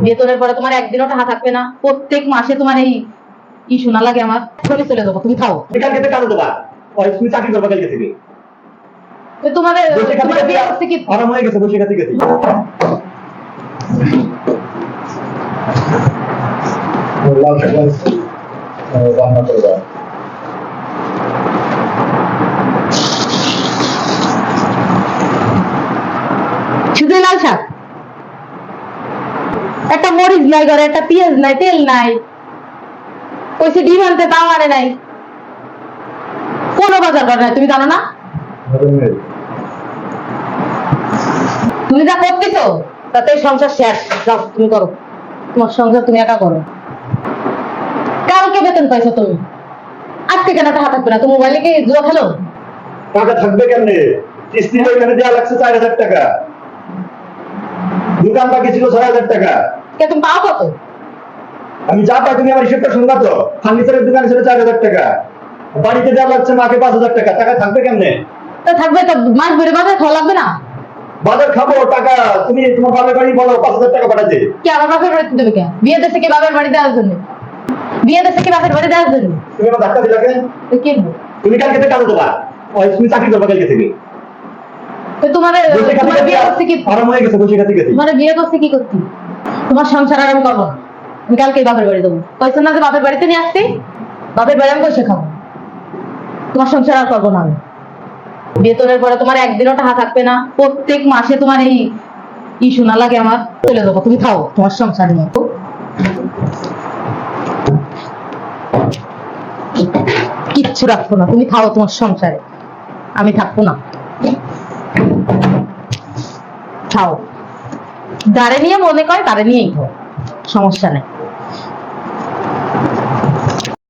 বেতনের পরে তোমার একদিনও টাকা থাকবে না, প্রত্যেক মাসে তোমার এই শোনা লাগে আমার। চলে যাবো, তুমি খাও। কালকে থেকে কাজে দেবা, তুমি চাকরি করবা কালকে থেকে। তোমার বিয়ে করছে কি? আরাম হয়ে গেছে বসে গেছে। রান্না করবা শুধু লাল শাক, একটা মরিচ নাই ঘরে, একটা পেঁয়াজ নাই, তেল নাই, কইছে ডিম আনতে, তাও আনে নাই। কোনো বাজার করে নাই, তুমি জানো না? তুমি যা করতেছো তাতে সংসার শেষ। যাও তুমি করো, তোমার সংসার তুমি একা করো। কালকে বেতন পাইছো তুমি, আজকে কেন টাকা থাকবে না? তুমি মোবাইলে কি জুয়া খেলো? টাকা থাকবে কেমনে? কিস্তি এখানে দেওয়া লাগছে 4000 টাকা, দোকান বাকি ছিল 6000 টাকা। তুমি পাও কত? আমি যা পাই তুমি আমার হিসেবটা শুনবা তো। ফার্নিচারের দোকানে ছিল 4000 টাকা, বাড়িতে দেওয়া লাগছে মাকে 5000 টাকা। টাকা থাকবে কেমনে? তা থাকবে তো, মাস ভরে বাজার খাওয়া লাগবে না? বাজার খাবো টাকা, তুমি তোমার বাবার বাড়ি বলো 5000 টাকা পাঠাতে। কি আমার বাপের বাড়িতে দেবে কে? বিয়ে দেশে কি বাপের বাড়ি দেওয়ার জন্য? বিয়ে দেশে কি বাপের বাড়ি দেওয়ার জন্য? তুমি আমার ধাক্কা দিলা কেন? কি তুমি কালকে থেকে কাজে দেবা, তুমি চাকরি করবা কালকে থেকে। তোমার বিয়ে করছে কি? আরাম হয়ে গেছে বসে গেছে। তোমার বিয়ে করছে কি করতে? তোমার সংসার আর আমি করবো না। আমি কালকেই বাপের বাড়ি দেবো। কয়েছে না যে বাপের বাড়িতে নিয়ে আসছি, বাপের বাড়ি আমি বসে খাবো। তোমার সংসার আর করবো না আমি। বেতনের পরে তোমার একদিনও টাকা থাকবে না, প্রত্যেক মাসে তোমার এই শোনা লাগে আমার। চলে যাবো, তুমি খাও তোমার সংসার নিয়ে। কিচ্ছু রাখবো না, তুমি খাও তোমার সংসারে, আমি থাকবো না। খাও, যারে নিয়ে মনে করে তারে নিয়েই খাও, সমস্যা নেই।